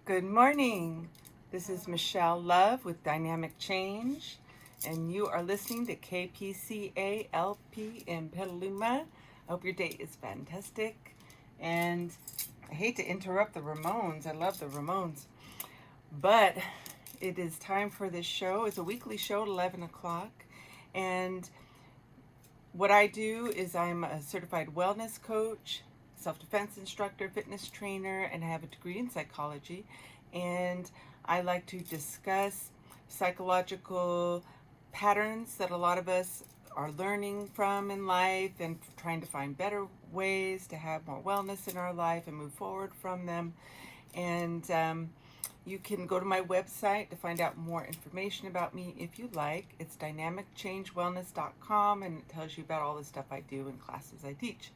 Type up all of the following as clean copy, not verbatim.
Good morning. This is Michelle Love with Dynamic Change, and you are listening to KPCALP in Petaluma. I hope your day is fantastic. And I hate to interrupt the Ramones. I love the Ramones. But it is time for this show. It's a weekly show at 11 o'clock. And what I do is I'm a certified wellness coach, self-defense instructor, fitness trainer, and I have a degree in psychology. And I like to discuss psychological patterns that a lot of us are learning from in life and trying to find better ways to have more wellness in our life and move forward from them. And you can go to my website to find out more information about me if you like. It's dynamicchangewellness.com, and it tells you about all the stuff I do and classes I teach.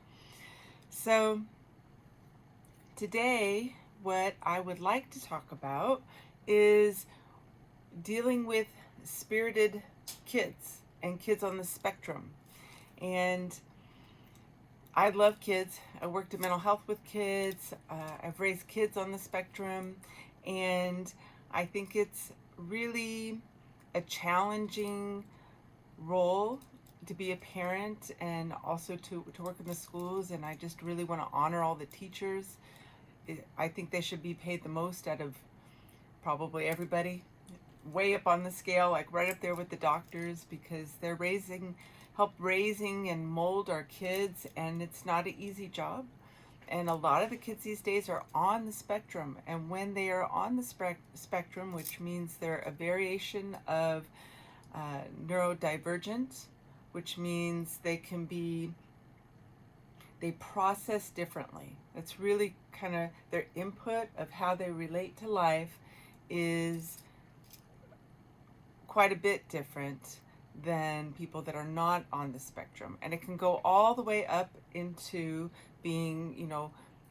So today, what I would like to talk about is dealing with spirited kids and kids on the spectrum. And I love kids. I worked in mental health with kids. I've raised kids on the spectrum, and I think it's really a challenging role to be a parent and also to work in the schools. And I just really want to honor all the teachers. I think they should be paid the most out of probably everybody, way up on the scale, like right up there with the doctors, because they're help raising and mold our kids, and it's not an easy job. And a lot of the kids these days are on the spectrum, and when they are on the spectrum, which means they're a variation of neurodivergent, which means they process differently. It's really kind of their input of how they relate to life is quite a bit different than people that are not on the spectrum. And it can go all the way up into being,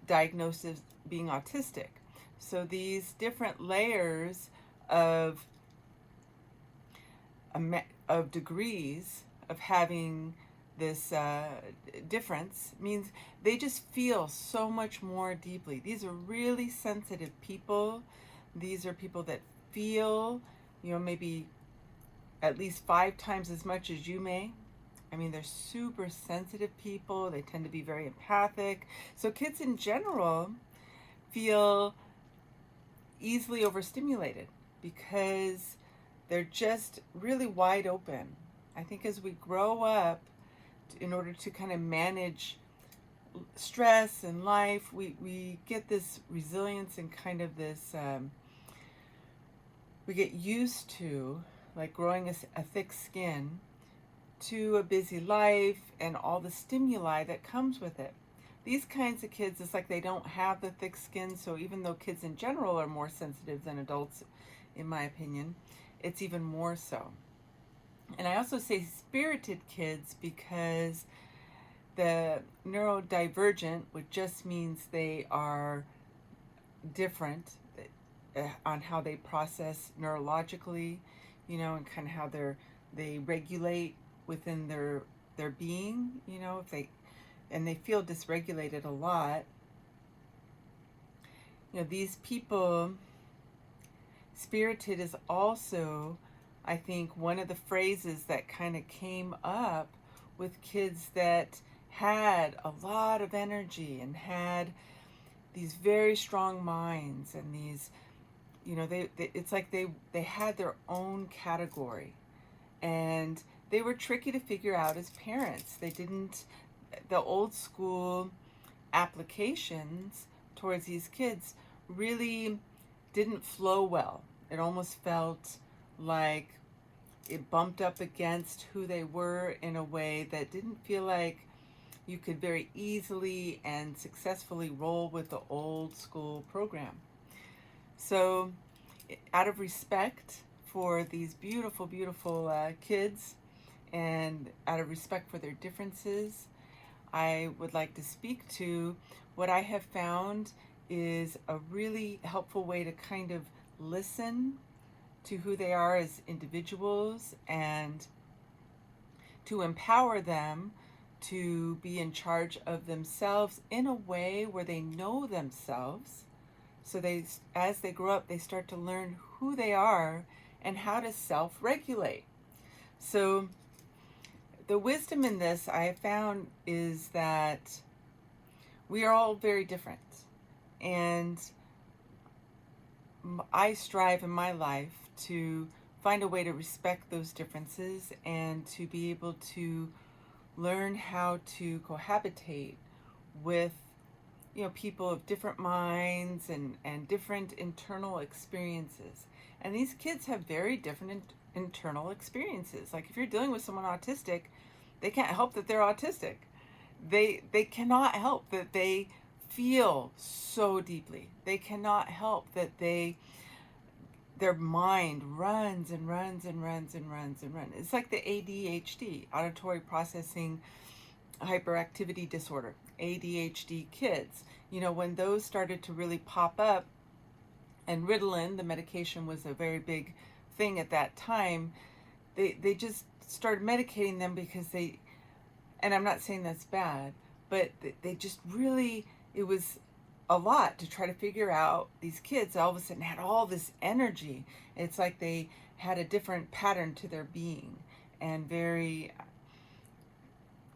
diagnosed as being autistic. So these different layers of degrees of having this difference means they just feel so much more deeply. These are really sensitive people. These are people that feel, maybe at least 5 times as much as you may. I mean, they're super sensitive people. They tend to be very empathic. So kids in general feel easily overstimulated because they're just really wide open. I think as we grow up, in order to kind of manage stress in life, we get this resilience and kind of this, we get used to, like growing a thick skin, to a busy life and all the stimuli that comes with it. These kinds of kids, it's like they don't have the thick skin, so even though kids in general are more sensitive than adults, in my opinion, it's even more so. And I also say spirited kids because the neurodivergent, which just means they are different on how they process neurologically, and kind of how they regulate within their being, if they feel dysregulated a lot. These people, spirited is also, I think, one of the phrases that kind of came up with kids that had a lot of energy and had these very strong minds, and these, it's like they had their own category, and they were tricky to figure out as parents. The old school applications towards these kids really didn't flow well. It almost felt like it bumped up against who they were in a way that didn't feel like you could very easily and successfully roll with the old school program. So out of respect for these beautiful, beautiful kids, and out of respect for their differences, I would like to speak to what I have found is a really helpful way to kind of listen to who they are as individuals and to empower them to be in charge of themselves in a way where they know themselves So as they grow up, they start to learn who they are and how to self-regulate. So the wisdom in this I have found is that we are all very different. And I strive in my life to find a way to respect those differences and to be able to learn how to cohabitate with people of different minds and different internal experiences. And these kids have very different internal experiences. Like if you're dealing with someone autistic, they can't help that they're autistic. They cannot help that they feel so deeply. They cannot help that their mind runs and runs and runs and runs and runs. It's like the ADHD, auditory processing hyperactivity disorder, ADHD kids. When those started to really pop up, and Ritalin, the medication, was a very big thing at that time, they just started medicating them because and I'm not saying that's bad, but they just really, it was a lot to try to figure out. These kids all of a sudden had all this energy. It's like they had a different pattern to their being and very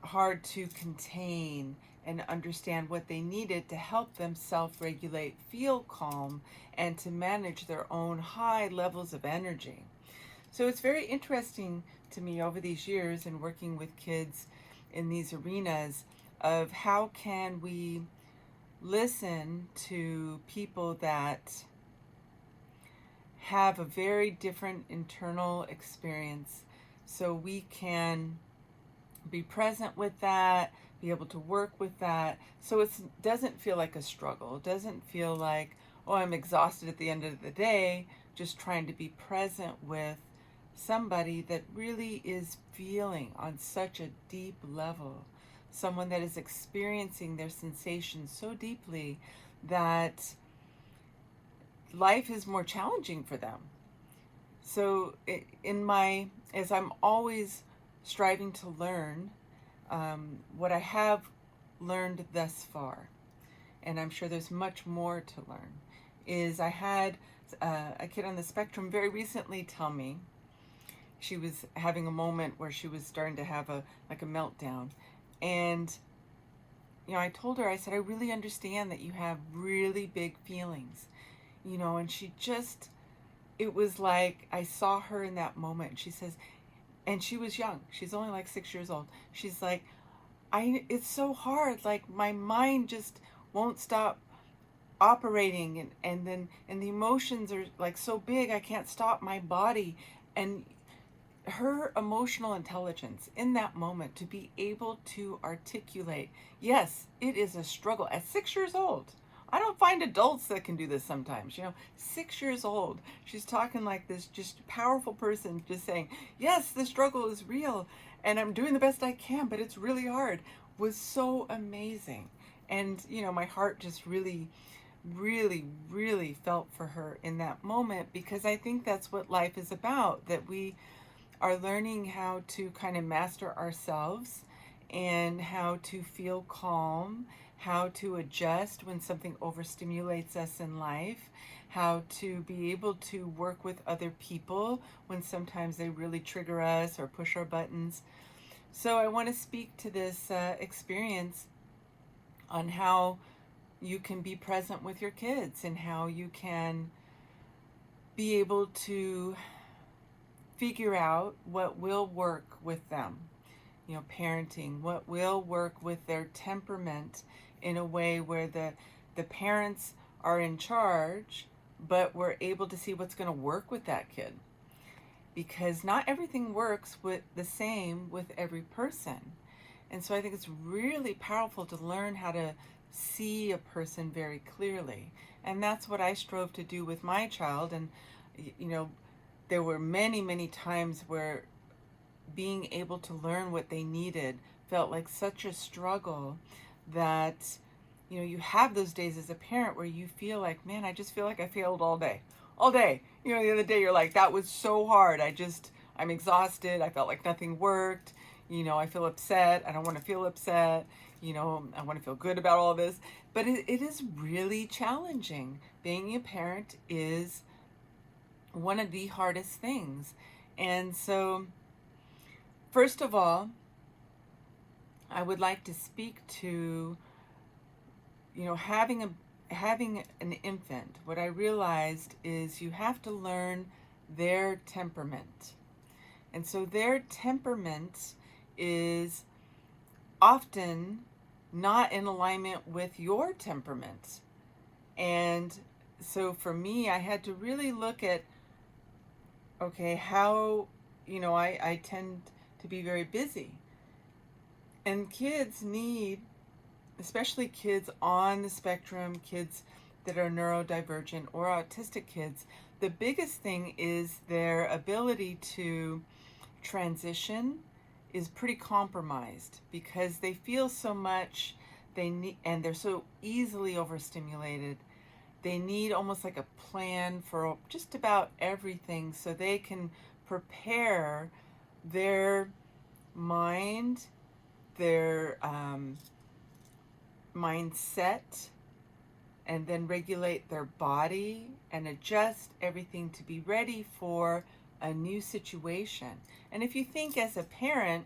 hard to contain and understand what they needed to help them self-regulate, feel calm, and to manage their own high levels of energy. So it's very interesting to me over these years in working with kids in these arenas of how can we listen to people that have a very different internal experience so we can be present with that, be able to work with that, so it doesn't feel like a struggle. It doesn't feel like, oh, I'm exhausted at the end of the day, just trying to be present with somebody that really is feeling on such a deep level, someone that is experiencing their sensations so deeply that life is more challenging for them. So as I'm always striving to learn, what I have learned thus far, and I'm sure there's much more to learn, is I had a kid on the spectrum very recently tell me she was having a moment where she was starting to have a meltdown. And I told her, I said, I really understand that you have really big feelings, and it was like I saw her in that moment. She says, and she was young. She's only like 6 years old. She's like, it's so hard. Like my mind just won't stop operating, and the emotions are like so big. I can't stop my body. And her emotional intelligence in that moment to be able to articulate, yes, it is a struggle at 6 years old. I don't find adults that can do this sometimes. 6 years old, she's talking like this just powerful person, just saying, yes, the struggle is real and I'm doing the best I can, but it's really hard, was so amazing. And my heart just really, really, really felt for her in that moment, because I think that's what life is about, that we are learning how to kind of master ourselves and how to feel calm, how to adjust when something overstimulates us in life, how to be able to work with other people when sometimes they really trigger us or push our buttons. So I want to speak to this experience on how you can be present with your kids and how you can be able to figure out what will work with them. Parenting, what will work with their temperament in a way where the parents are in charge, but we're able to see what's going to work with that kid. Because not everything works with the same with every person. And so I think it's really powerful to learn how to see a person very clearly. And that's what I strove to do with my child. And, there were many, many times where being able to learn what they needed felt like such a struggle that, you have those days as a parent where you feel like, man, I just feel like I failed all day. All day. The other day you're like, that was so hard. I'm exhausted. I felt like nothing worked. I feel upset. I don't want to feel upset. I want to feel good about all this. But it is really challenging. Being a parent is one of the hardest things. And so, first of all, I would like to speak to, having an infant. What I realized is you have to learn their temperament. And so their temperament is often not in alignment with your temperament. And so for me, I had to really look at, okay, how, I tend to be very busy. And kids need, especially kids on the spectrum, kids that are neurodivergent or autistic kids, the biggest thing is their ability to transition is pretty compromised because they feel so much, they need, and they're so easily overstimulated. They need almost like a plan for just about everything so they can prepare their mind, their mindset, and then regulate their body and adjust everything to be ready for a new situation. And if you think as a parent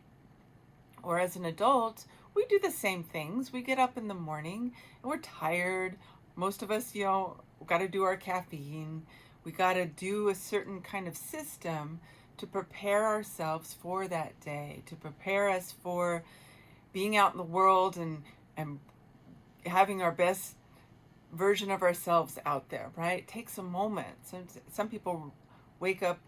or as an adult, we do the same things. We get up in the morning and we're tired. Most of us, got to do our caffeine. We got to do a certain kind of system to prepare ourselves for that day, to prepare us for being out in the world and having our best version of ourselves out there, right? It takes a moment. Some people wake up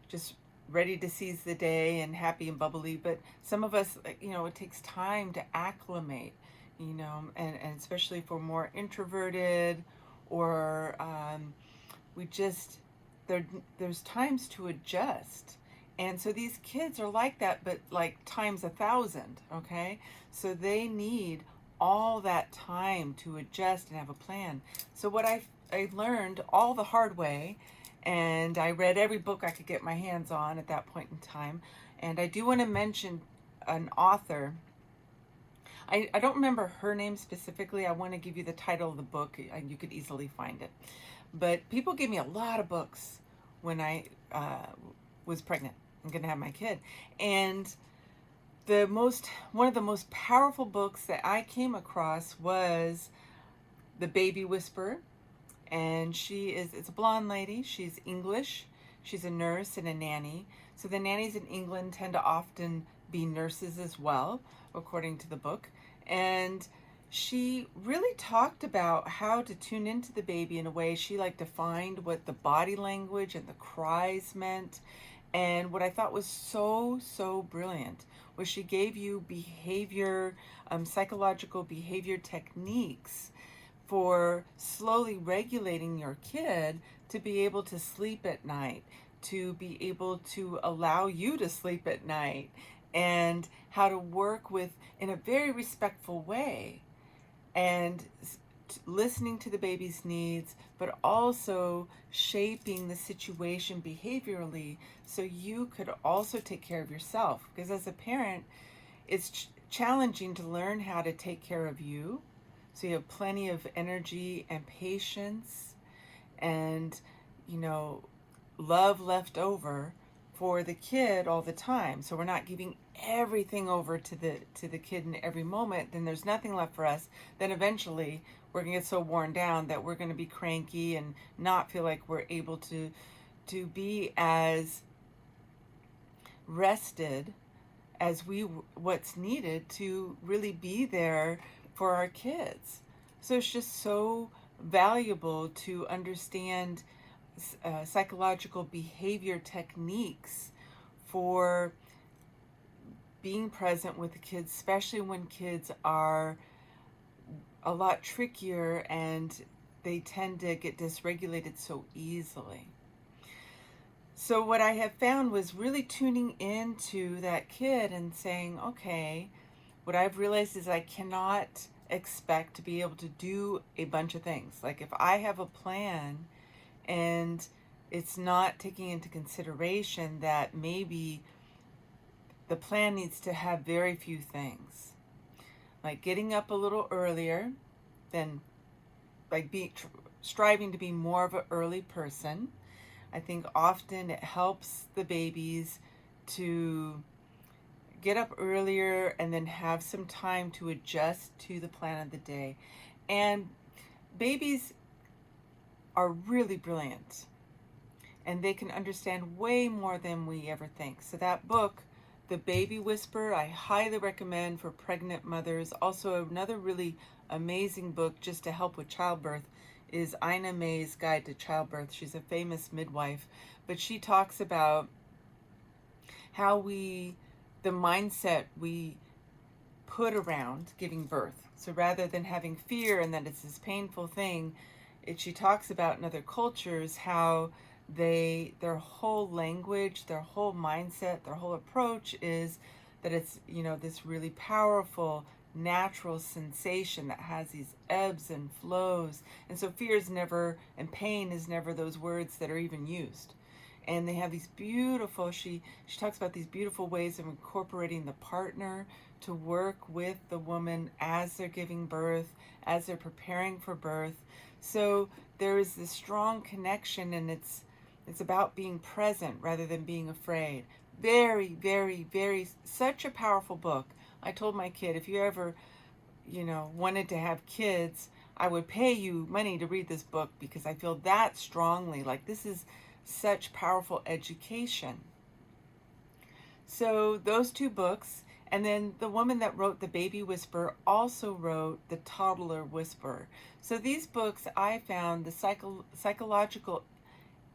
just ready to seize the day and happy and bubbly, but some of us, it takes time to acclimate, and especially if we're more introverted or there's times to adjust. And so these kids are like that, but like times 1,000, okay? So they need all that time to adjust and have a plan. So what I learned all the hard way, and I read every book I could get my hands on at that point in time. And I do want to mention an author. I don't remember her name specifically. I want to give you the title of the book. You could easily find it. But people gave me a lot of books when I was pregnant and going to have my kid. And one of the most powerful books that I came across was The Baby Whisperer. And it's a blonde lady. She's English. She's a nurse and a nanny. So the nannies in England tend to often be nurses as well, according to the book. And she really talked about how to tune into the baby in a way. She defined what the body language and the cries meant. And what I thought was so, so brilliant was she gave you psychological behavior techniques for slowly regulating your kid to be able to sleep at night, to be able to allow you to sleep at night, and how to work with in a very respectful way, and listening to the baby's needs, but also shaping the situation behaviorally so you could also take care of yourself. Because as a parent, it's challenging to learn how to take care of you, so you have plenty of energy and patience and, love left over for the kid all the time. So we're not giving everything over to the kid in every moment. Then there's nothing left for us. Then eventually we're going to get so worn down that we're going to be cranky and not feel like we're able to be as rested as what's needed to really be there for our kids. So it's just so valuable to understand psychological behavior techniques for being present with the kids, especially when kids are a lot trickier and they tend to get dysregulated so easily. So what I have found was really tuning into that kid and saying, okay, what I've realized is I cannot expect to be able to do a bunch of things. Like if I have a plan and it's not taking into consideration that maybe the plan needs to have very few things. like getting up a little earlier, then like striving to be more of an early person. I think often it helps the babies to get up earlier and then have some time to adjust to the plan of the day. And babies are really brilliant and they can understand way more than we ever think. So that book, The Baby Whisperer, I highly recommend for pregnant mothers. Also, another really amazing book just to help with childbirth is Ina May's Guide to Childbirth. She's a famous midwife, but she talks about how the mindset we put around giving birth. So rather than having fear and that it's this painful thing, she talks about in other cultures how their whole language, their whole mindset, their whole approach is that it's, this really powerful natural sensation that has these ebbs and flows. And so fear is never, and pain is never those words that are even used. And they have these beautiful, she talks about these beautiful ways of incorporating the partner to work with the woman as they're giving birth, as they're preparing for birth. So there is this strong connection, and it's about being present rather than being afraid. Very, very, very, such a powerful book. I told my kid, if you ever, wanted to have kids, I would pay you money to read this book because I feel that strongly. Like, this is such powerful education. So those two books, and then the woman that wrote The Baby Whisperer also wrote The Toddler Whisperer. So these books, I found the psychological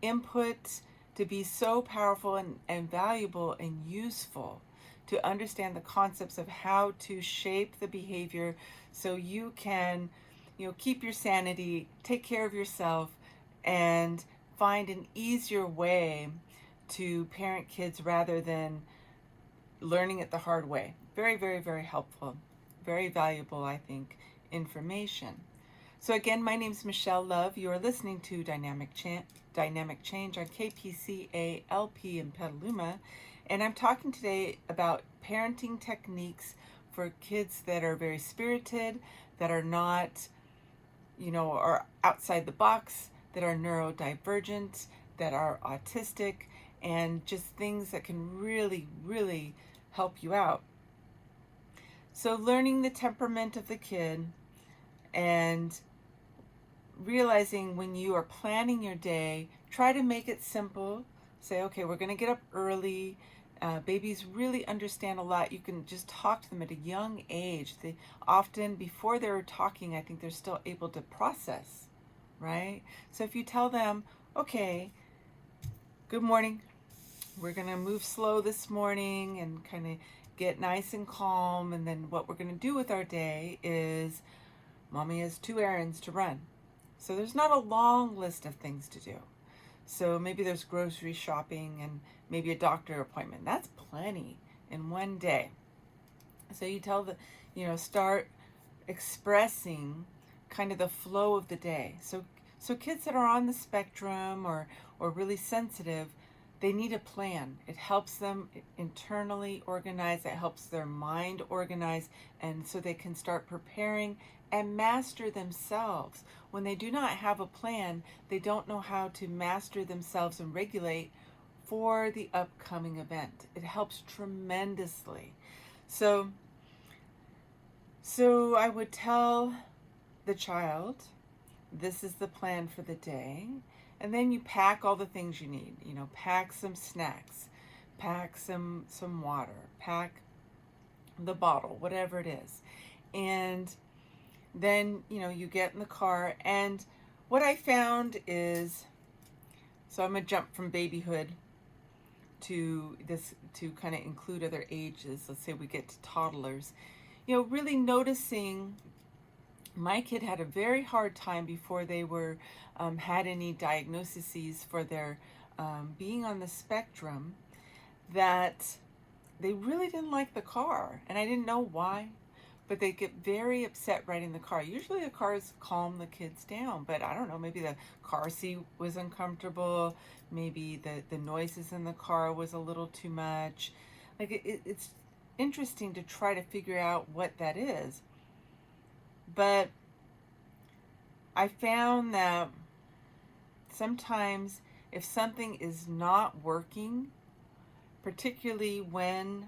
input to be so powerful and valuable and useful to understand the concepts of how to shape the behavior so you can, keep your sanity, take care of yourself, and find an easier way to parent kids rather than learning it the hard way. Very, very, very helpful. Very valuable, I think, information. So again, my name is Michelle Love. You are listening to Dynamic Change on KPCA LP in Petaluma. And I'm talking today about parenting techniques for kids that are very spirited, that are not, are outside the box, that are neurodivergent, that are autistic, and just things that can really, really help you out. So learning the temperament of the kid and realizing when you are planning your day, try to make it simple. Say, okay, we're going to get up early. Babies really understand a lot. You can just talk to them at a young age. They often, before they're talking, I think they're still able to process, right? So if you tell them, okay, good morning, we're going to move slow this morning and kind of get nice and calm. And then what we're going to do with our day is mommy has 2 errands to run. So there's not a long list of things to do. So maybe there's grocery shopping and maybe a doctor appointment. That's plenty in one day. So you tell start expressing kind of the flow of the day. So kids that are on the spectrum or really sensitive, they need a plan. It helps them internally organize. It helps their mind organize, and so they can start preparing and master themselves. When they do not have a plan, they don't know how to master themselves and regulate for the upcoming event. It helps tremendously. So I would tell the child, this is the plan for the day. And then you pack all the things you need. Pack some snacks, pack some water, pack the bottle, whatever it is. And then, you get in the car. And what I found is, so I'm going to jump from babyhood to this to kind of include other ages. Let's say we get to toddlers. Really noticing my kid had a very hard time before they were had any diagnoses for their being on the spectrum, that they really didn't like the car. And I didn't know why, but they get very upset riding the car. Usually the cars calm the kids down, but I don't know, maybe the car seat was uncomfortable, maybe the noises in the car was a little too much. Like it's interesting to try to figure out what that is. But I found that sometimes if something is not working, particularly when,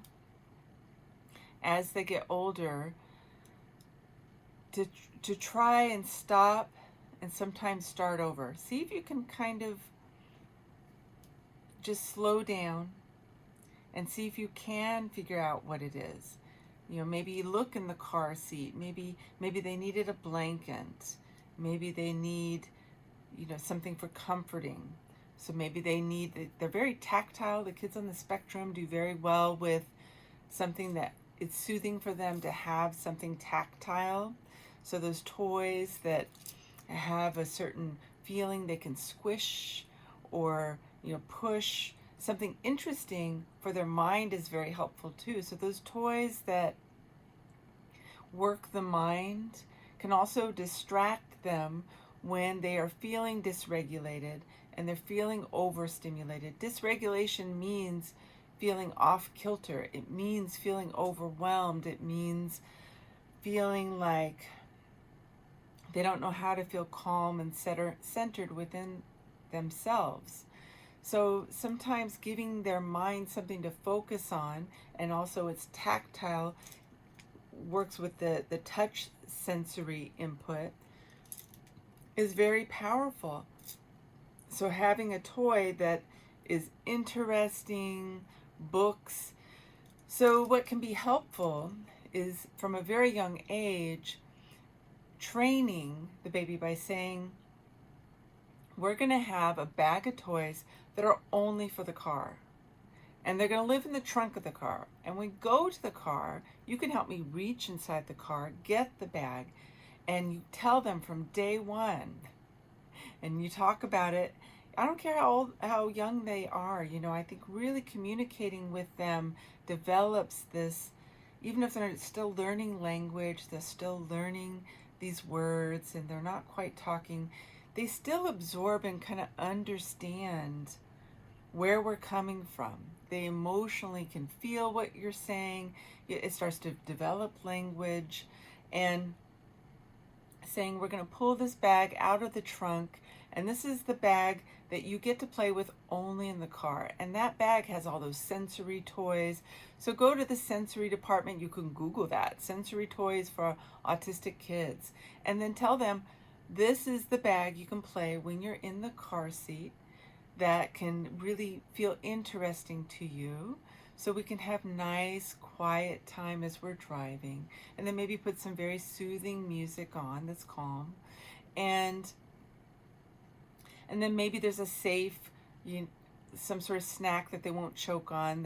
as they get older, to, to try and stop and sometimes start over. See if you can kind of just slow down and see if you can figure out what it is. You know, maybe look in the car seat. Maybe they needed a blanket. Maybe they need, something for comforting. So maybe they're very tactile. The kids on the spectrum do very well with something that it's soothing for them to have something tactile. So those toys that have a certain feeling, they can squish or push. Something interesting for their mind is very helpful too. So those toys that work the mind can also distract them when they are feeling dysregulated and they're feeling overstimulated. Dysregulation means feeling off kilter. It means feeling overwhelmed. It means feeling like they don't know how to feel calm and centered within themselves. So sometimes giving their mind something to focus on, and also it's tactile, works with the touch sensory input, is very powerful. So having a toy that is interesting, books. So what can be helpful is from a very young age, training the baby by saying, we're going to have a bag of toys that are only for the car. And they're going to live in the trunk of the car. And when we go to the car, you can help me reach inside the car, get the bag, and you tell them from day one. And you talk about it. I don't care how young they are. I think really communicating with them develops this, even if they're still learning language, they're still learning these words, and they're not quite talking, they still absorb and kind of understand where we're coming from. They emotionally can feel what you're saying. It starts to develop language, and saying, we're going to pull this bag out of the trunk, and this is the bag that you get to play with only in the car. And that bag has all those sensory toys. So go to the sensory department. You can Google that, sensory toys for autistic kids, and then tell them, this is the bag you can play when you're in the car seat that can really feel interesting to you. So we can have nice, quiet time as we're driving. And then maybe put some very soothing music on that's calm. And then maybe there's a safe, some sort of snack that they won't choke on,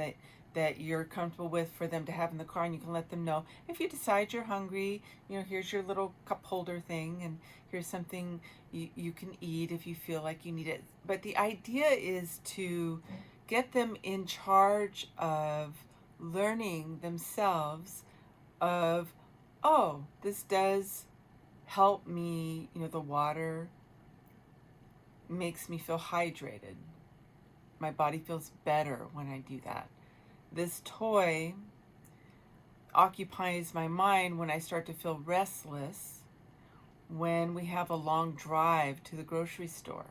that you're comfortable with for them to have in the car, and you can let them know if you decide you're hungry, here's your little cup holder thing, and here's something you can eat if you feel like you need it. But the idea is to get them in charge of learning themselves of, oh, this does help me, the water makes me feel hydrated. My body feels better when I do that. This toy occupies my mind when I start to feel restless when we have a long drive to the grocery store.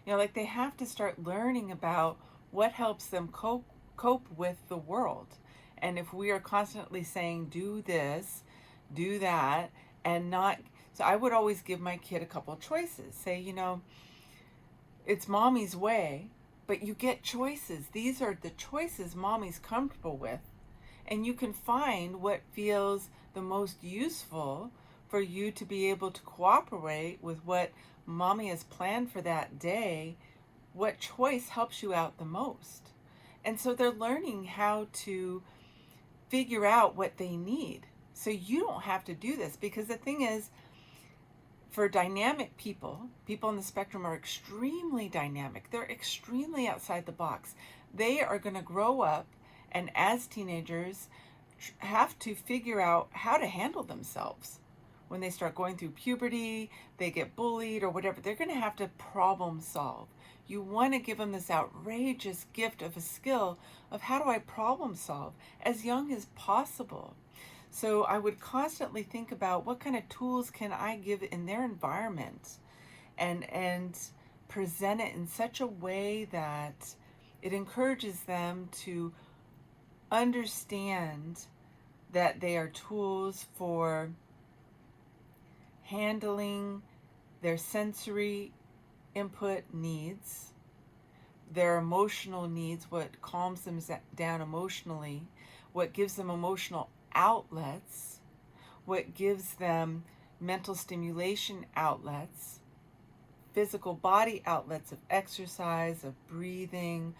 Like they have to start learning about what helps them cope with the world. And if we are constantly saying, do this, do that, and not, so I would always give my kid a couple of choices. Say, it's mommy's way, but you get choices. These are the choices mommy's comfortable with. And you can find what feels the most useful for you to be able to cooperate with what mommy has planned for that day. What choice helps you out the most? And so they're learning how to figure out what they need. So you don't have to do this, because the thing is, for dynamic people on the spectrum are extremely dynamic. They're extremely outside the box. They are going to grow up, and as teenagers have to figure out how to handle themselves. When they start going through puberty, they get bullied or whatever, they're going to have to problem solve. You want to give them this outrageous gift of a skill of, how do I problem solve, as young as possible. So I would constantly think about what kind of tools can I give in their environment, and present it in such a way that it encourages them to understand that they are tools for handling their sensory input needs, their emotional needs, what calms them down emotionally, what gives them emotional outlets, what gives them mental stimulation outlets, physical body outlets of exercise, of breathing,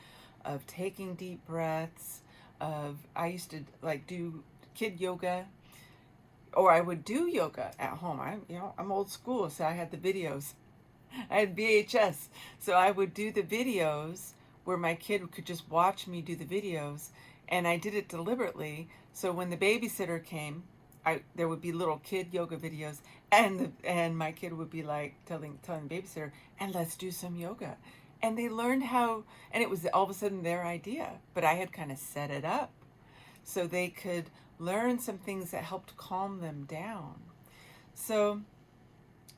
of taking deep breaths, I used to like do kid yoga, or I would do yoga at home. I'm old school, so I had the videos. I had VHS, so I would do the videos where my kid could just watch me do the videos, and I did it deliberately. So when the babysitter came, there would be little kid yoga videos, and my kid would be like telling the babysitter, and let's do some yoga, and they learned how, and it was all of a sudden their idea, but I had kind of set it up so they could learn some things that helped calm them down. So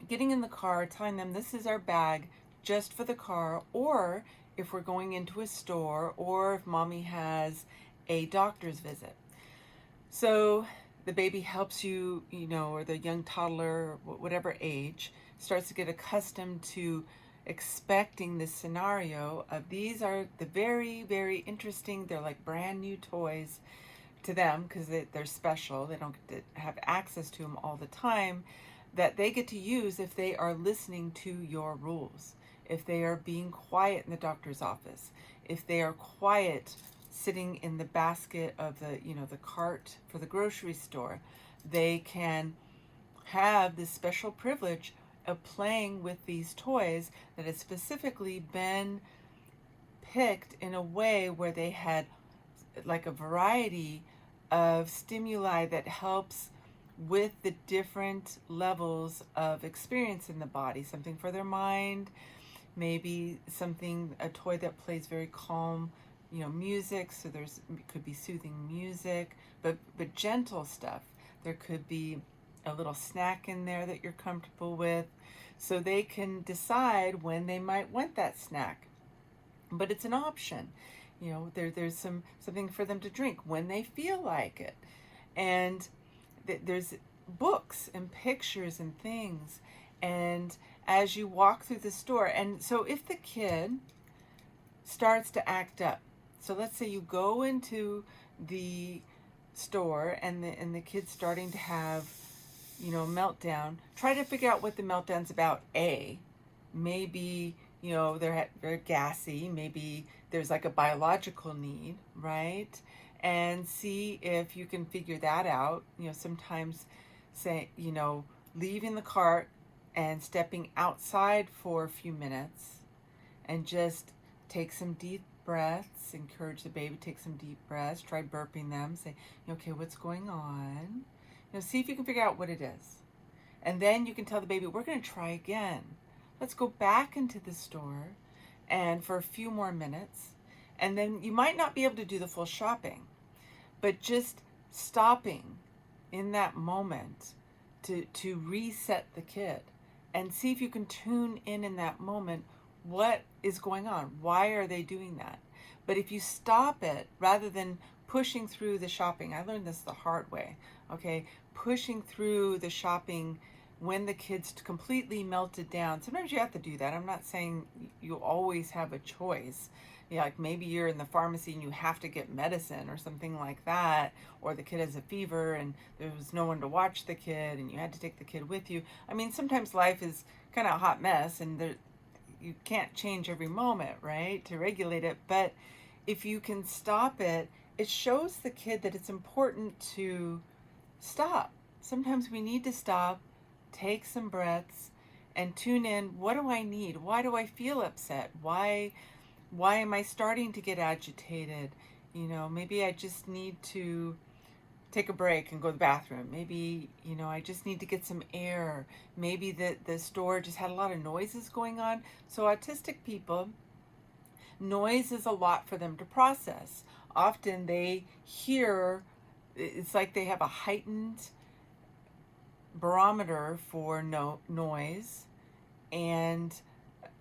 getting in the car, telling them this is our bag just for the car, or if we're going into a store, or if mommy has a doctor's visit. So the baby helps you, or the young toddler, whatever age, starts to get accustomed to expecting this scenario of these are the very, very interesting, they're like brand new toys to them because they're special. They don't get to have access to them all the time, that they get to use if they are listening to your rules, if they are being quiet in the doctor's office, if they are quiet sitting in the basket of the cart for the grocery store. They can have this special privilege of playing with these toys that has specifically been picked in a way where they had like a variety of stimuli that helps with the different levels of experience in the body. Something for their mind, maybe a toy that plays very calm, music. So it could be soothing music, but gentle stuff. There could be a little snack in there that you're comfortable with, so they can decide when they might want that snack. But it's an option. There's something for them to drink when they feel like it. And there's books and pictures and things. And as you walk through the store, and so if the kid starts to act up, so let's say you go into the store and the kid's starting to have, meltdown, try to figure out what the meltdown's about. Maybe, they're gassy, maybe there's like a biological need, right? And see if you can figure that out. Sometimes say, leaving the cart and stepping outside for a few minutes and just take some deep breaths. Encourage the baby to take some deep breaths. Try burping them. Say, okay, what's going on? See if you can figure out what it is. And then you can tell the baby, we're going to try again. Let's go back into the store and for a few more minutes. And then you might not be able to do the full shopping, but just stopping in that moment to reset the kid and see if you can tune in that moment. What is going on? Why are they doing that? But if you stop it, rather than pushing through the shopping, I learned this the hard way, okay? Pushing through the shopping when the kid's completely melted down. Sometimes you have to do that. I'm not saying you always have a choice. Like maybe you're in the pharmacy and you have to get medicine or something like that, or the kid has a fever and there was no one to watch the kid and you had to take the kid with you. I mean, sometimes life is kind of a hot mess and you can't change every moment, right, to regulate it. But if you can stop it, it shows the kid that it's important to stop. Sometimes we need to stop, take some breaths, and tune in. What do I need? Why do I feel upset? Why am I starting to get agitated? Maybe I just need to take a break and go to the bathroom. Maybe, I just need to get some air. Maybe the store just had a lot of noises going on. So autistic people, noise is a lot for them to process. Often they hear it's like they have a heightened barometer for noise and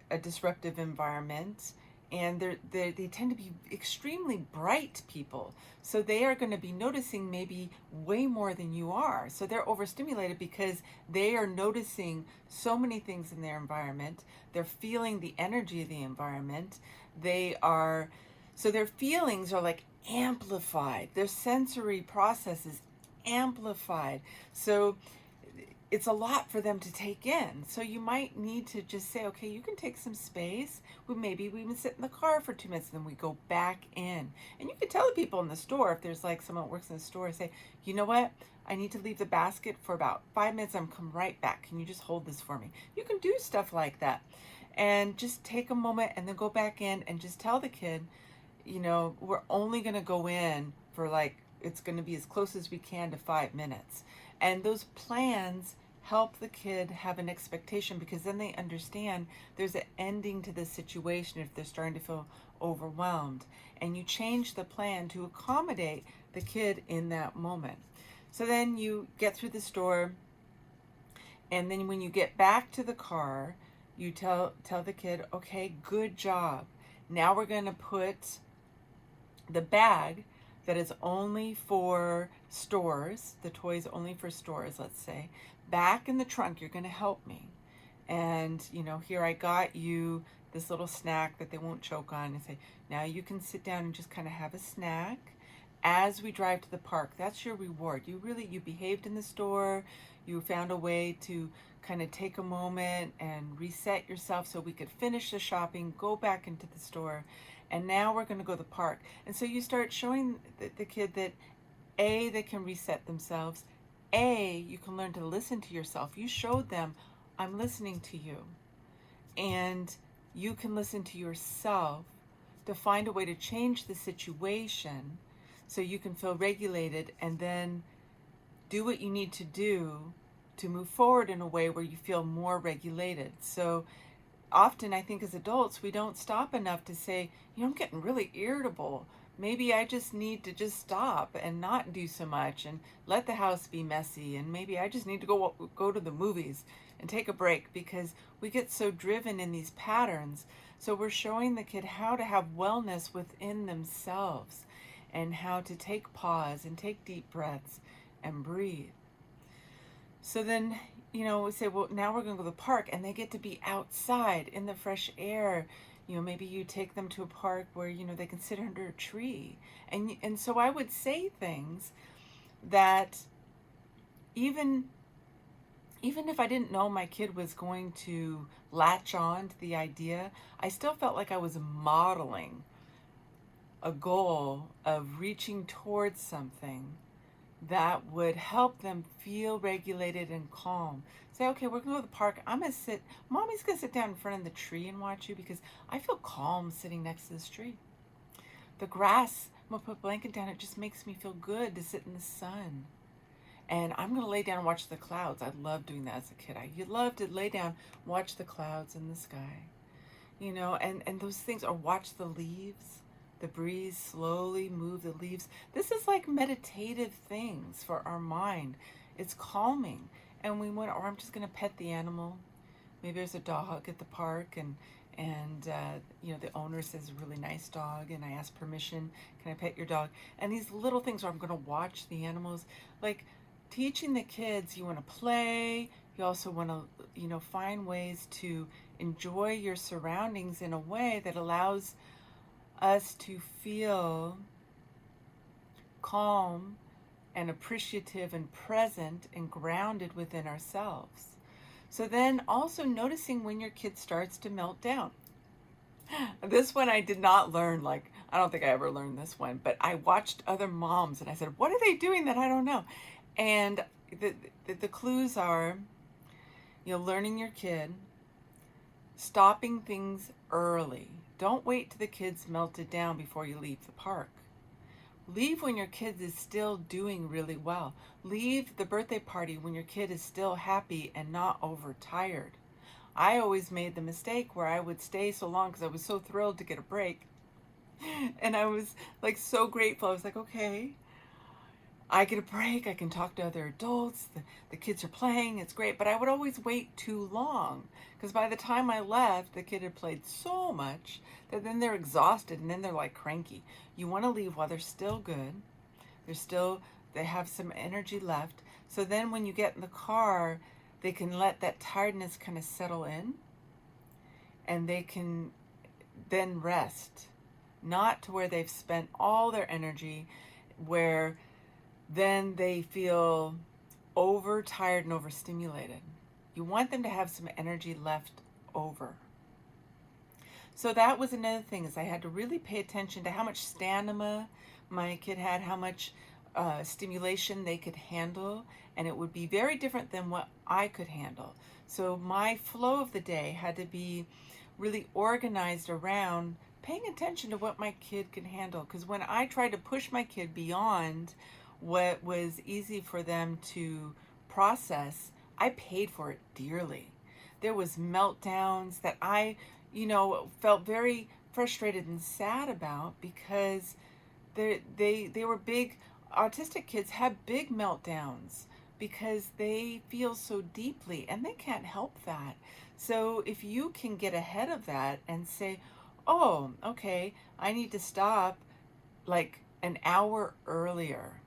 a disruptive environment, and they tend to be extremely bright people, so they are going to be noticing maybe way more than you are. So they're overstimulated because they are noticing so many things in their environment. They're feeling the energy of the environment. So their feelings are like amplified, their sensory process is amplified. So it's a lot for them to take in. So you might need to just say, okay, you can take some space. Maybe we even sit in the car for 2 minutes, and then we go back in. And you can tell the people in the store, if there's like someone that works in the store, say, you know what? I need to leave the basket for about 5 minutes. I'm come right back. Can you just hold this for me? You can do stuff like that. And just take a moment and then go back in and just tell the kid, we're only going to go in for it's going to be as close as we can to 5 minutes. And those plans help the kid have an expectation, because then they understand there's an ending to the situation if they're starting to feel overwhelmed. And you change the plan to accommodate the kid in that moment. So then you get through the store, and then when you get back to the car, you tell the kid, okay, good job. Now we're going to put the bag that is only for stores, the toys only for stores, let's say, back in the trunk. You're going to help me. And, here I got you this little snack that they won't choke on, and say, now you can sit down and just kind of have a snack as we drive to the park. That's your reward. You behaved in the store. You found a way to kind of take a moment and reset yourself so we could finish the shopping, go back into the store, and now we're going to go to the park. And so you start showing the kid that A, they can reset themselves. A, you can learn to listen to yourself. You showed them, I'm listening to you. And you can listen to yourself to find a way to change the situation so you can feel regulated, and then do what you need to do to move forward in a way where you feel more regulated. So often I think as adults, we don't stop enough to say, I'm getting really irritable. Maybe I just need to just stop and not do so much and let the house be messy. And maybe I just need to go to the movies and take a break, because we get so driven in these patterns. So we're showing the kid how to have wellness within themselves, and how to take pause and take deep breaths and breathe. So then, we say, well, now we're going to go to the park, and they get to be outside in the fresh air. Maybe you take them to a park where, they can sit under a tree. And so I would say things that even if I didn't know my kid was going to latch on to the idea, I still felt like I was modeling a goal of reaching towards something that would help them feel regulated and calm. Say, okay, we're going to go to the park. Mommy's going to sit down in front of the tree and watch you, because I feel calm sitting next to this tree. The grass, I'm going to put a blanket down. It just makes me feel good to sit in the sun. And I'm going to lay down and watch the clouds. I loved doing that as a kid. You love to lay down, watch the clouds in the sky. And those things, or watch the leaves. The breeze slowly move the leaves. This is like meditative things for our mind. It's calming. And or I'm just going to pet the animal. Maybe there's a dog at the park, and the owner says, really nice dog, and I ask permission, can I pet your dog? And these little things where I'm going to watch the animals, like teaching the kids, you want to play. You also want to, find ways to enjoy your surroundings in a way that allows us to feel calm and appreciative and present and grounded within ourselves. So then also noticing when your kid starts to melt down. This one I did not learn, I don't think I ever learned this one, but I watched other moms and I said, what are they doing that I don't know? And the clues are, learning your kid, stopping things early. Don't wait till the kid's melted down before you leave the park. Leave when your kid is still doing really well. Leave the birthday party when your kid is still happy and not overtired. I always made the mistake where I would stay so long because I was so thrilled to get a break. And I was so grateful. I was like, okay, I get a break, I can talk to other adults, the kids are playing, it's great, but I would always wait too long because by the time I left, the kid had played so much that then they're exhausted and then they're like cranky. You want to leave while they're still good. They have some energy left. So then when you get in the car, they can let that tiredness kind of settle in and they can then rest, not to where they've spent all their energy, where then they feel overtired and overstimulated. You want them to have some energy left over. So that was another thing, is I had to really pay attention to how much stamina my kid had, how much stimulation they could handle, and it would be very different than what I could handle. So my flow of the day had to be really organized around paying attention to what my kid can handle. Because when I tried to push my kid beyond what was easy for them to process, I paid for it dearly. There was meltdowns that I, felt very frustrated and sad about, because they were big. Autistic kids have big meltdowns because they feel so deeply and they can't help that. So if you can get ahead of that and say, oh, okay, I need to stop like an hour earlier,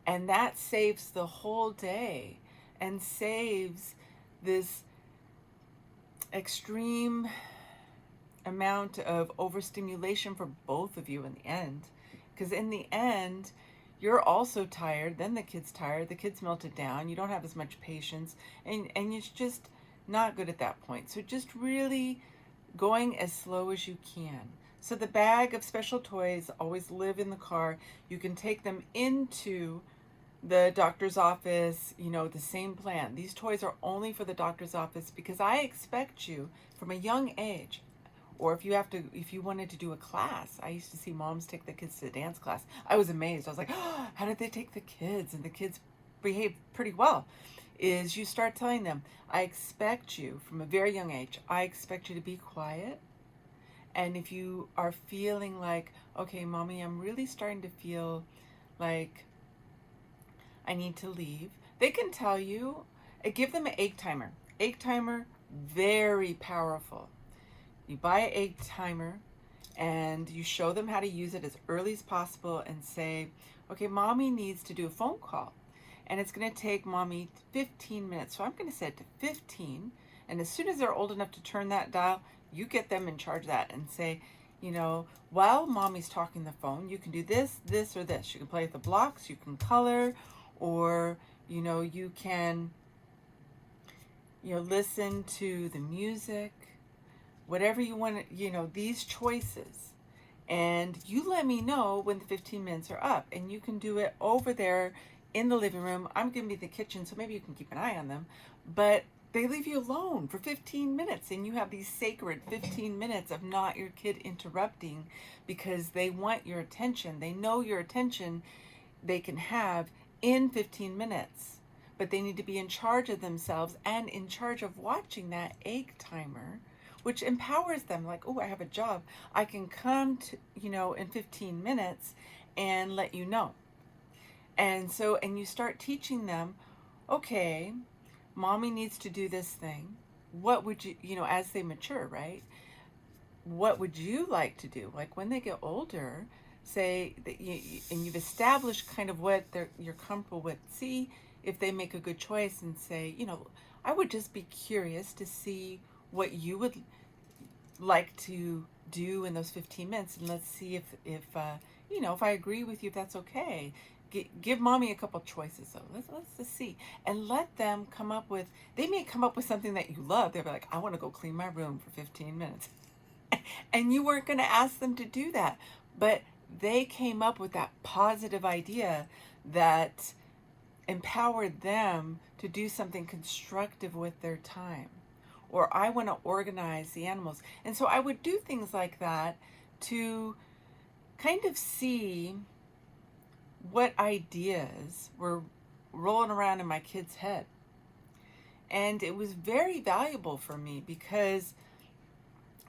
and that saves the whole day and saves this extreme amount of overstimulation for both of you in the end. Because in the end, you're also tired, then the kid's tired, the kid's melted down, you don't have as much patience, and it's just not good at that point. So just really going as slow as you can. So the bag of special toys always live in the car. You can take them into the doctor's office, the same plan. These toys are only for the doctor's office, because I expect you from a young age, or if you wanted to do a class. I used to see moms take the kids to a dance class. I was amazed. I was like, oh, how did they take the kids? And the kids behave pretty well. Is you start telling them, I expect you from a very young age, I expect you to be quiet. And if you are feeling like, okay, mommy, I'm really starting to feel like I need to leave, they can tell you. Give them an egg timer. Egg timer, very powerful. You buy an egg timer and you show them how to use it as early as possible and say, okay, mommy needs to do a phone call and it's going to take mommy 15 minutes. So I'm going to set it to 15. And as soon as they're old enough to turn that dial, you get them in charge of that and say, while mommy's talking the phone, you can do this, this, or this. You can play with the blocks, you can color, or, you can, listen to the music, whatever you want, these choices. And you let me know when the 15 minutes are up, and you can do it over there in the living room. I'm going to be in the kitchen, so maybe you can keep an eye on them, but they leave you alone for 15 minutes, and you have these sacred 15 minutes of not your kid interrupting, because they want your attention. They know your attention they can have in 15 minutes, but they need to be in charge of themselves and in charge of watching that egg timer, which empowers them. Like, oh, I have a job. I can come to, in 15 minutes and let you know. And so, and you start teaching them, okay, mommy needs to do this thing. What would you, as they mature, right? What would you like to do? Like when they get older, say that and you've established kind of what you're comfortable with. See if they make a good choice and say, I would just be curious to see what you would like to do in those 15 minutes, and let's see if I agree with you, if that's okay. Give mommy a couple choices, though. Let's just see, and let them come up with. They may come up with something that you love. They'll be like, I want to go clean my room for 15 minutes, and you weren't going to ask them to do that, but they came up with that positive idea that empowered them to do something constructive with their time. Or I want to organize the animals. And so I would do things like that to kind of see what ideas were rolling around in my kid's head. And it was very valuable for me, because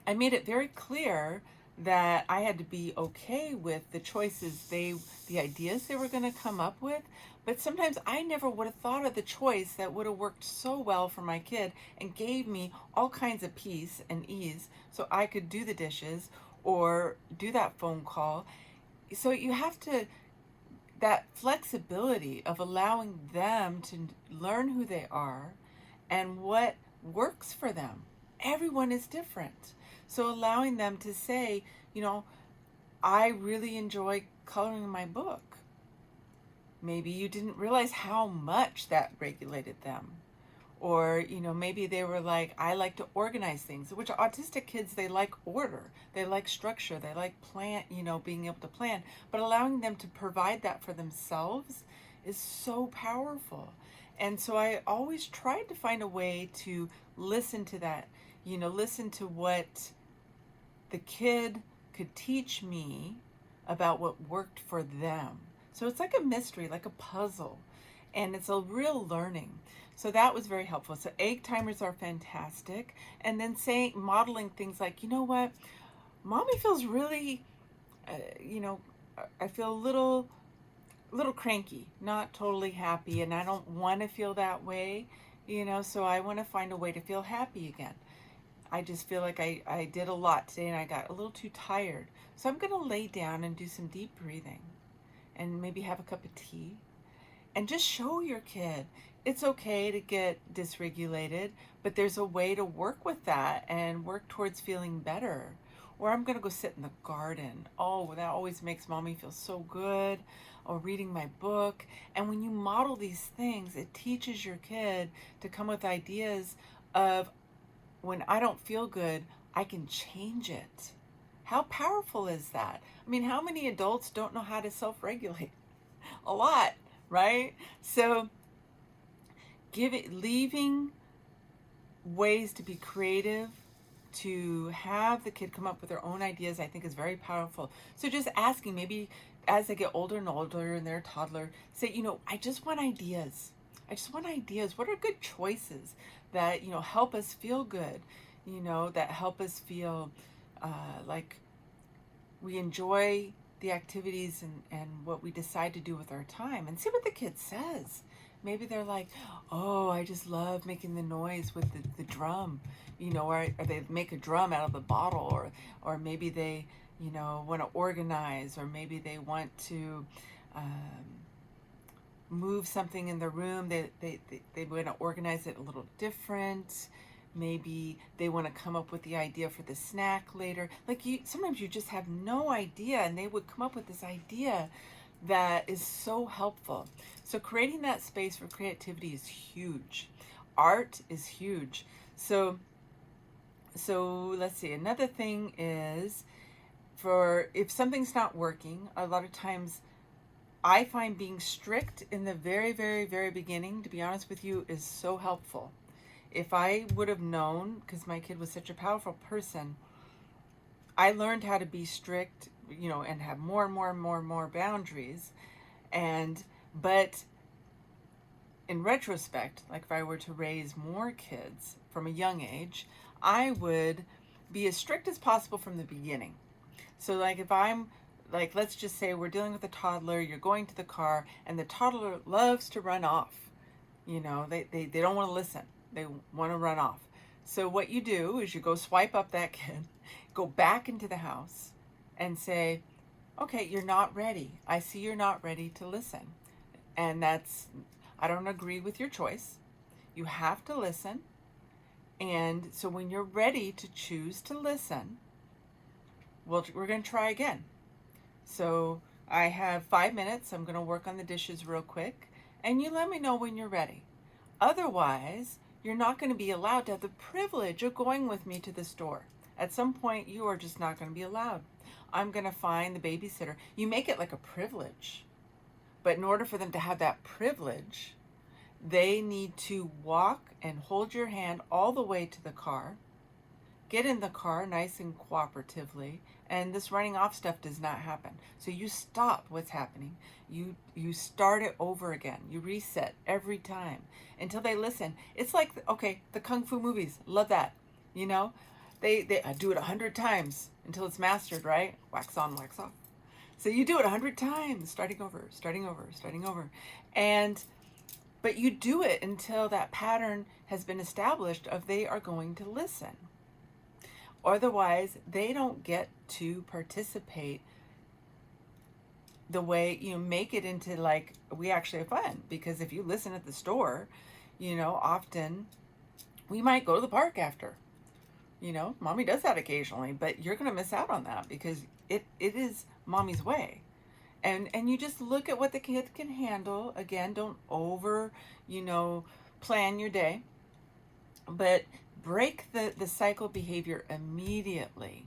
I made it very clear that I had to be okay with the choices the ideas they were going to come up with. But sometimes I never would have thought of the choice that would have worked so well for my kid and gave me all kinds of peace and ease so I could do the dishes or do that phone call. So you have to, that flexibility of allowing them to learn who they are and what works for them. Everyone is different. So allowing them to say, you know, I really enjoy coloring my book. Maybe you didn't realize how much that regulated them. Or, you know, maybe they were like, I like to organize things, which autistic kids, they like order, they like structure, they like plan, you know, being able to plan. But allowing them to provide that for themselves is so powerful. And so I always tried to find a way to listen to that, you know, listen to what the kid could teach me about what worked for them. So it's like a mystery, like a puzzle, and it's a real learning. So that was very helpful. So egg timers are fantastic. And then saying, modeling things like, you know what, mommy feels really, you know, I feel a little cranky, not totally happy, and I don't want to feel that way, you know, so I want to find a way to feel happy again. I just feel like I did a lot today and I got a little too tired. So I'm going to lay down and do some deep breathing and maybe have a cup of tea and just show your kid it's okay to get dysregulated, but there's a way to work with that and work towards feeling better. Or I'm going to go sit in the garden. Oh, that always makes mommy feel so good. Or reading my book. And when you model these things, it teaches your kid to come with ideas of, when I don't feel good, I can change it. How powerful is that? I mean, how many adults don't know how to self-regulate? A lot, right? So leaving ways to be creative, to have the kid come up with their own ideas, I think is very powerful. So just asking, maybe as they get older and older and they're a toddler, say, you know, I just want ideas. I just want ideas. What are good choices that, you know, help us feel good, you know, that help us feel like we enjoy the activities and what we decide to do with our time, and see what the kid says. Maybe they're like, oh, I just love making the noise with the drum, you know, or they make a drum out of the bottle, or maybe they, you know, want to organize, or maybe they want to move something in the room. They want to organize it a little different. Maybe they want to come up with the idea for the snack later. Like, sometimes you just have no idea, and they would come up with this idea that is so helpful. So creating that space for creativity is huge. Art is huge. So let's see. Another thing is, for if something's not working, a lot of times I find being strict in the very, very, very beginning, to be honest with you, is so helpful. If I would have known, because my kid was such a powerful person, I learned how to be strict, you know, and have more and more and more and more boundaries. But in retrospect, like if I were to raise more kids from a young age, I would be as strict as possible from the beginning. So like if I'm, like, let's just say we're dealing with a toddler, you're going to the car, and the toddler loves to run off. You know, they don't want to listen. They want to run off. So what you do is you go swipe up that kid, go back into the house, and say, okay, you're not ready. I see you're not ready to listen. And I don't agree with your choice. You have to listen. And so when you're ready to choose to listen, we're going to try again. So I have 5 minutes. I'm going to work on the dishes real quick. And you let me know when you're ready. Otherwise, you're not going to be allowed to have the privilege of going with me to the store. At some point, you are just not going to be allowed. I'm going to find the babysitter. You make it like a privilege. But in order for them to have that privilege, they need to walk and hold your hand all the way to the car, get in the car nice and cooperatively, and this running off stuff does not happen. So you stop what's happening. You start it over again. You reset every time until they listen. It's like, okay, the Kung Fu movies. Love that. You know, They do it 100 times until it's mastered, right? Wax on, wax off. So you do it 100 times, starting over, starting over, starting over. But you do it until that pattern has been established of they are going to listen. Otherwise, they don't get to participate the way, make it into like, we actually have fun. Because if you listen at the store, often we might go to the park after. Mommy does that occasionally, but you're going to miss out on that because it is mommy's way. And you just look at what the kid can handle. Again, don't over, plan your day, but break the cycle behavior immediately.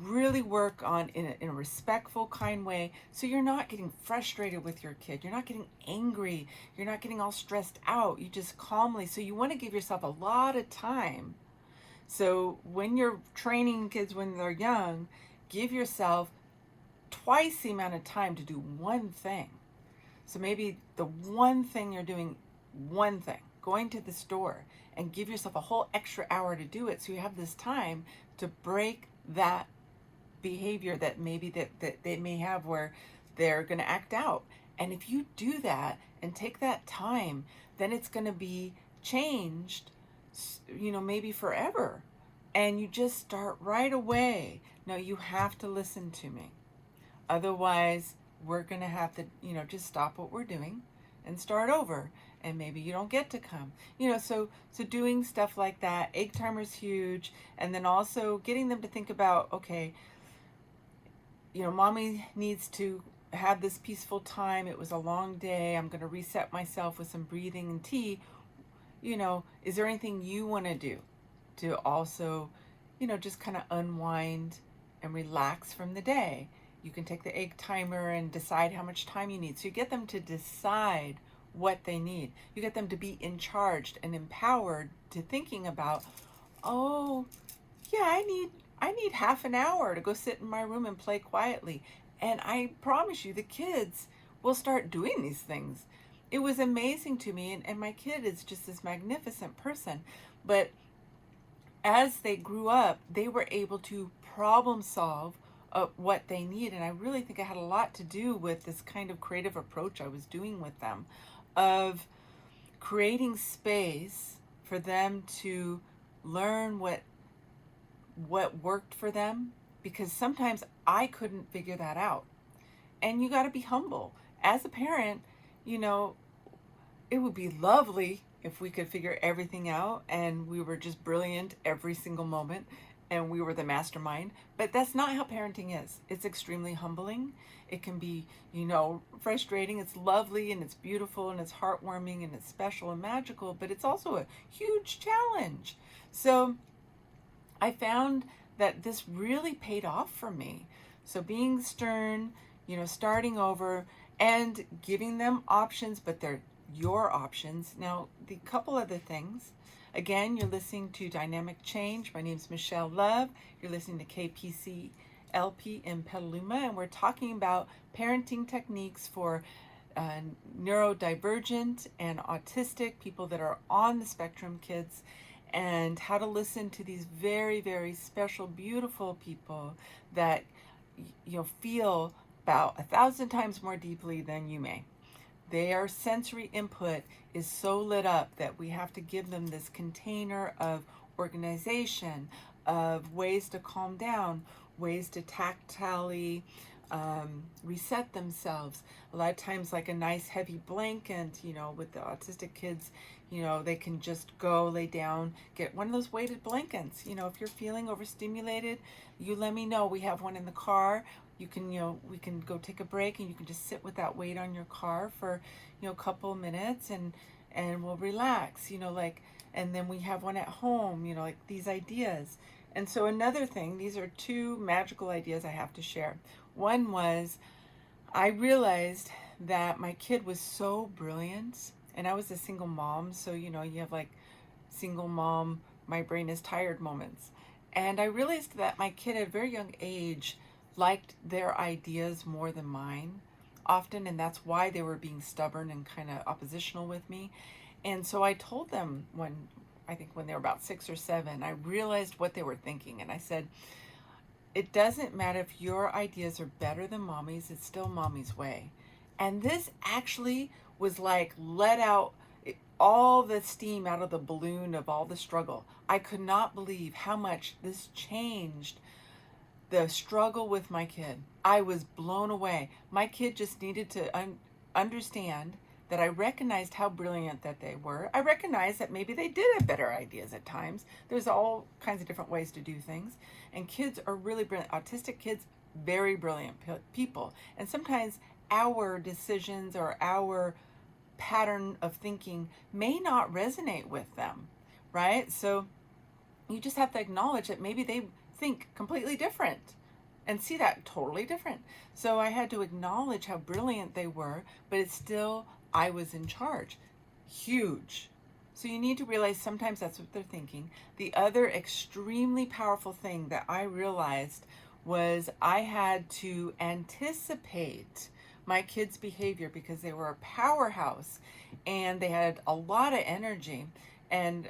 Really work on in a respectful, kind way, so you're not getting frustrated with your kid. You're not getting angry. You're not getting all stressed out. You just calmly. So you want to give yourself a lot of time. So when you're training kids when they're young, give yourself twice the amount of time to do one thing. So maybe the one thing you're doing, one thing, going to the store, and give yourself a whole extra hour to do it. So you have this time to break that behavior that maybe that they may have where they're going to act out. And if you do that and take that time, then it's going to be changed, maybe forever. And you just start right away. Now you have to listen to me. Otherwise, we're going to have to, just stop what we're doing and start over. And maybe you don't get to come. So doing stuff like that, egg timer's huge. And then also getting them to think about, okay, mommy needs to have this peaceful time. It was a long day. I'm going to reset myself with some breathing and tea. Is there anything you want to do to also, just kind of unwind and relax from the day? You can take the egg timer and decide how much time you need. So you get them to decide what they need. You get them to be in charge and empowered to thinking about, oh, yeah, I need half an hour to go sit in my room and play quietly. And I promise you, the kids will start doing these things. It was amazing to me. And my kid is just this magnificent person. But as they grew up, they were able to problem solve what they need. And I really think it had a lot to do with this kind of creative approach I was doing with them, of creating space for them to learn what worked for them, because sometimes I couldn't figure that out. And you got to be humble. As a parent, it would be lovely if we could figure everything out and we were just brilliant every single moment and we were the mastermind. But that's not how parenting is. It's extremely humbling. It can be, frustrating. It's lovely and it's beautiful and it's heartwarming and it's special and magical, but it's also a huge challenge. So I found that this really paid off for me. So being stern, starting over and giving them options, but they're your options. Now, the couple other things. Again, you're listening to Dynamic Change. My name is Michelle Love. You're listening to KPC LP in Petaluma, and we're talking about parenting techniques for neurodivergent and autistic people that are on the spectrum kids, and how to listen to these very, very special, beautiful people that feel about 1,000 times more deeply than you may. Their sensory input is so lit up that we have to give them this container of organization, of ways to calm down, ways to tactilely reset themselves. A lot of times, like a nice heavy blanket, with the autistic kids, they can just go lay down, get one of those weighted blankets. If you're feeling overstimulated, you let me know. We have one in the car. You can, we can go take a break and you can just sit with that weight on your car for, a couple of minutes and we'll relax, and then we have one at home, like these ideas. And so another thing, these are two magical ideas I have to share. One was, I realized that my kid was so brilliant, and I was a single mom. So, you have like single mom, my brain is tired moments. And I realized that my kid at a very young age liked their ideas more than mine often, and that's why they were being stubborn and kind of oppositional with me. And so I told them I think when they were about 6 or 7, I realized what they were thinking. And I said, it doesn't matter if your ideas are better than mommy's, it's still mommy's way. And this actually was like let out all the steam out of the balloon of all the struggle. I could not believe how much this changed the struggle with my kid. I was blown away. My kid just needed to understand that I recognized how brilliant that they were. I recognized that maybe they did have better ideas at times. There's all kinds of different ways to do things. And kids are really brilliant. Autistic kids, very brilliant people. And sometimes our decisions or our pattern of thinking may not resonate with them, right? So you just have to acknowledge that maybe they think completely different and see that totally different. So I had to acknowledge how brilliant they were, but it's still, I was in charge. Huge. So you need to realize sometimes that's what they're thinking. The other extremely powerful thing that I realized was I had to anticipate my kids' behavior because they were a powerhouse and they had a lot of energy. And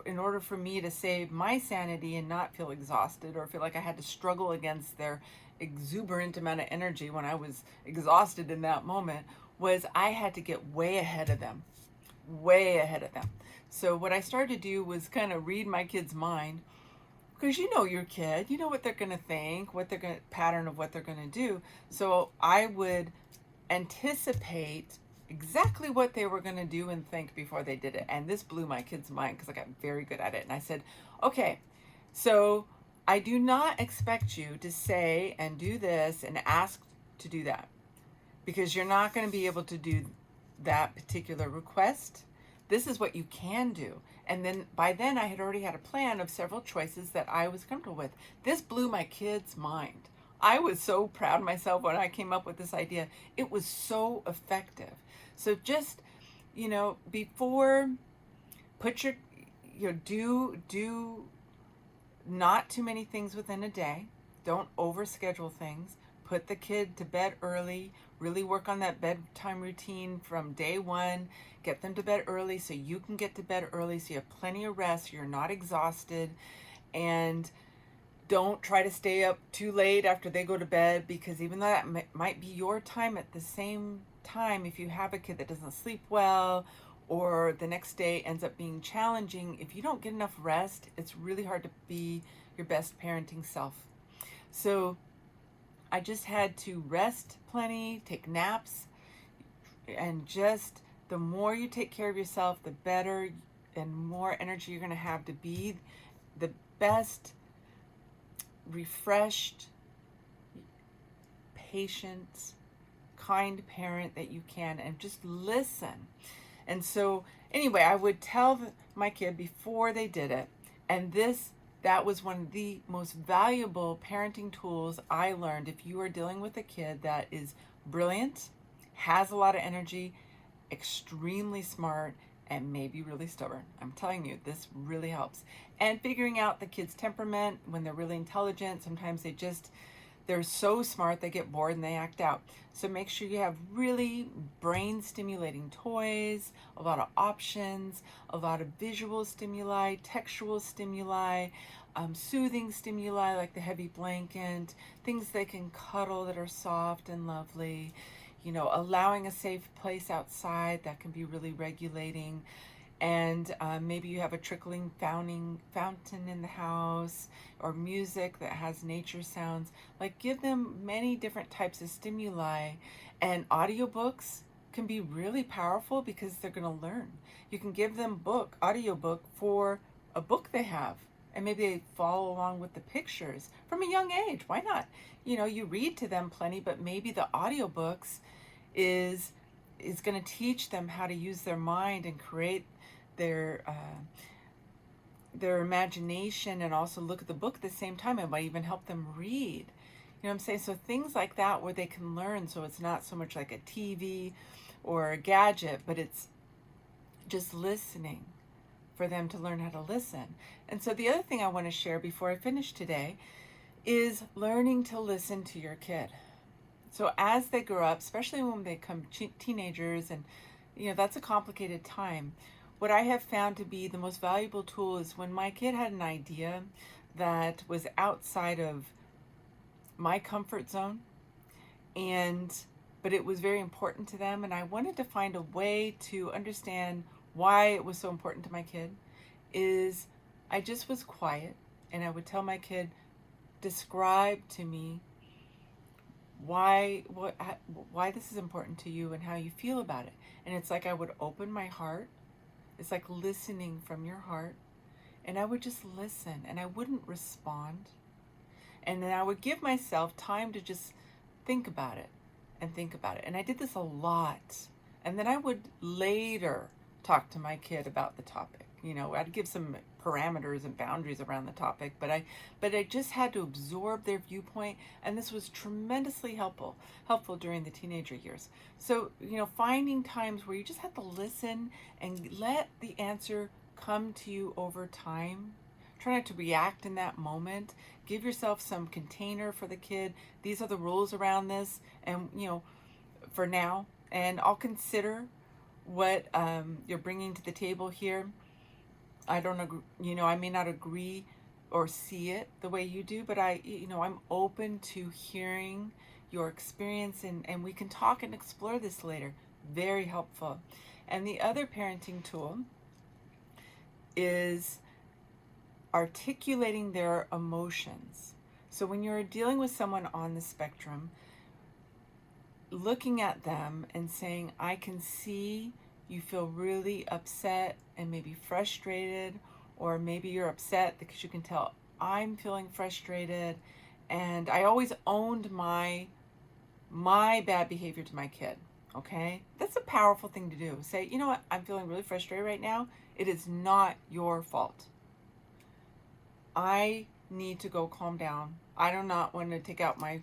in order for me to save my sanity and not feel exhausted or feel like I had to struggle against their exuberant amount of energy when I was exhausted in that moment, was I had to get way ahead of them. Way ahead of them. So what I started to do was kind of read my kid's mind, because you know your kid, you know what they're going to think, what they're going to pattern of what they're going to do. So I would anticipate exactly what they were going to do and think before they did it. And this blew my kid's mind because I got very good at it. And I said, okay, so I do not expect you to say and do this and ask to do that, because you're not going to be able to do that particular request. This is what you can do. And then by then I had already had a plan of several choices that I was comfortable with. This blew my kid's mind. I was so proud of myself when I came up with this idea. It was so effective. So just, before, put your, do not too many things within a day. Don't overschedule things. Put the kid to bed early. Really work on that bedtime routine from day one. Get them to bed early so you can get to bed early so you have plenty of rest, so you're not exhausted. And don't try to stay up too late after they go to bed, because even though that might be your time, at the same time, if you have a kid that doesn't sleep well or the next day ends up being challenging, if you don't get enough rest, it's really hard to be your best parenting self. So I just had to rest plenty, take naps, and just the more you take care of yourself, the better and more energy you're going to have to be the best, refreshed, patient, kind parent that you can, and just listen. And so anyway, I would tell my kid before they did it, and that was one of the most valuable parenting tools I learned. If you are dealing with a kid that is brilliant, has a lot of energy, extremely smart, and maybe really stubborn, I'm telling you, this really helps. And figuring out the kid's temperament when they're really intelligent. Sometimes they're so smart they get bored and they act out. So make sure you have really brain stimulating toys, a lot of options, a lot of visual stimuli, textual stimuli, soothing stimuli like the heavy blanket, things they can cuddle that are soft and lovely, allowing a safe place outside that can be really regulating. And maybe you have a trickling fountain in the house, or music that has nature sounds. Like, give them many different types of stimuli. And audiobooks can be really powerful because they're going to learn. You can give them audiobook for a book they have, and maybe they follow along with the pictures from a young age. Why not? You read to them plenty, but maybe the audiobooks is going to teach them how to use their mind and create their imagination, and also look at the book at the same time. It might even help them read. You know what I'm saying? So things like that where they can learn, so it's not so much like a TV or a gadget, but it's just listening, for them to learn how to listen. And so the other thing I want to share before I finish today is learning to listen to your kid. So as they grow up, especially when they become teenagers, and that's a complicated time. what I have found to be the most valuable tool is when my kid had an idea that was outside of my comfort zone, and but it was very important to them, and I wanted to find a way to understand why it was so important to my kid. Is I just was quiet and I would tell my kid, describe to me why this is important to you and how you feel about it. And it's like I would open my heart. It's like listening from your heart, and I would just listen and I wouldn't respond. And then I would give myself time to just think about it and think about it. And I did this a lot. And then I would later talk to my kid about the topic. I'd give some parameters and boundaries around the topic, but I just had to absorb their viewpoint, and this was tremendously helpful during the teenager years. So, finding times where you just have to listen and let the answer come to you over time. Try not to react in that moment. Give yourself some container for the kid. These are the rules around this, and for now, and I'll consider what you're bringing to the table here. I don't agree, I may not agree or see it the way you do, but I'm open to hearing your experience, and we can talk and explore this later. Very helpful. And the other parenting tool is articulating their emotions. So when you're dealing with someone on the spectrum, looking at them and saying, I can see you feel really upset and maybe frustrated, or maybe you're upset because you can tell I'm feeling frustrated. And I always owned my bad behavior to my kid. Okay? That's a powerful thing to do. Say, you know what? I'm feeling really frustrated right now. It is not your fault. I need to go calm down. I do not want to take out my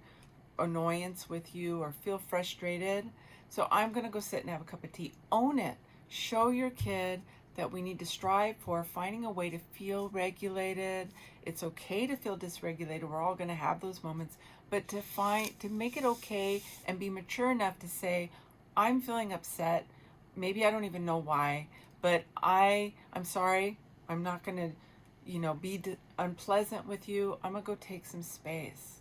annoyance with you or feel frustrated. So I'm going to go sit and have a cup of tea. Own it. Show your kid that we need to strive for finding a way to feel regulated. It's okay to feel dysregulated. We're all going to have those moments, but to make it okay and be mature enough to say, I'm feeling upset. Maybe I don't even know why, but I'm sorry. I'm not going to, be unpleasant with you. I'm going to go take some space.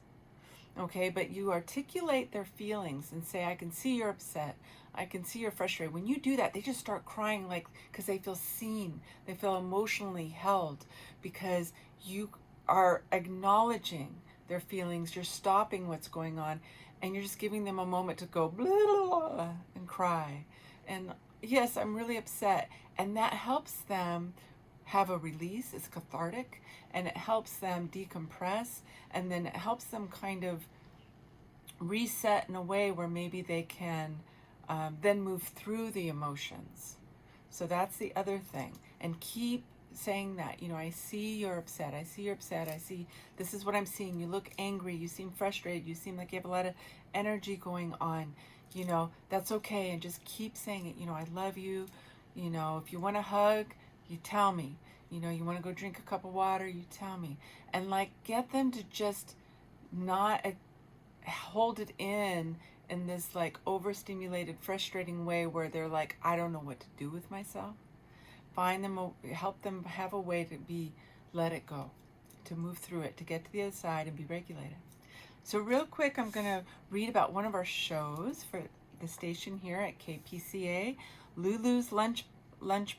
Okay, but you articulate their feelings and say, I can see you're upset. I can see you're frustrated. When you do that, they just start crying, because they feel seen. They feel emotionally held because you are acknowledging their feelings. You're stopping what's going on, and you're just giving them a moment to go blah, blah, blah, and cry. And yes, I'm really upset. And that helps them have a release. It's cathartic, and it helps them decompress, and then it helps them kind of reset in a way where maybe they can then move through the emotions. So that's the other thing. And keep saying that, I see you're upset. I see you're upset. I see, this is what I'm seeing. You look angry. You seem frustrated. You seem like you have a lot of energy going on. That's okay. And just keep saying it. I love you. If you want a hug, you tell me. You want to go drink a cup of water, you tell me. And get them to just not hold it in this overstimulated, frustrating way where they're like, I don't know what to do with myself. Help them have a way to let it go, to move through it, to get to the other side and be regulated. So real quick, I'm going to read about one of our shows for the station here at KPCA, Lulu's Lunch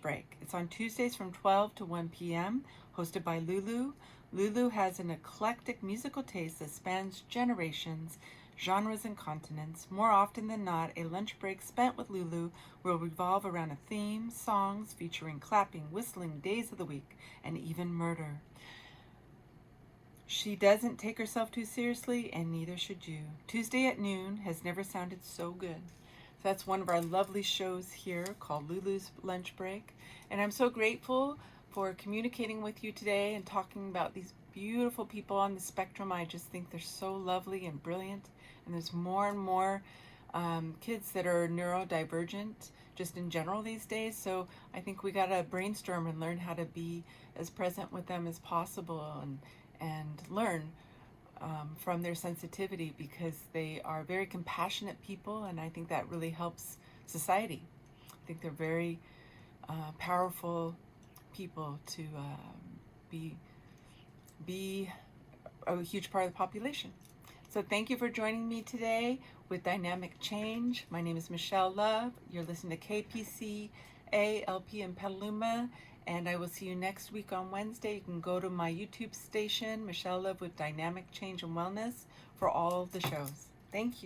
Break. It's on Tuesdays from 12 to 1 p.m., hosted by Lulu. Lulu has an eclectic musical taste that spans generations, genres, and continents. More often than not, a lunch break spent with Lulu will revolve around a theme, songs featuring clapping, whistling, days of the week, and even murder. She doesn't take herself too seriously, and neither should you. Tuesday at noon has never sounded so good. So that's one of our lovely shows here called Lulu's Lunch Break. And I'm so grateful for communicating with you today and talking about these beautiful people on the spectrum. I just think they're so lovely and brilliant. And there's more and more kids that are neurodivergent just in general these days. So I think we got to brainstorm and learn how to be as present with them as possible and learn from their sensitivity, because they are very compassionate people, and I think that really helps society. I think they're very powerful people to be be a huge part of the population. So thank you for joining me today with Dynamic Change. My name is Michelle Love. You're listening to KPCA LP in Petaluma, and I will see you next week on Wednesday. You can go to my YouTube station, Michelle Love with Dynamic Change and Wellness, for all the shows. Thank you.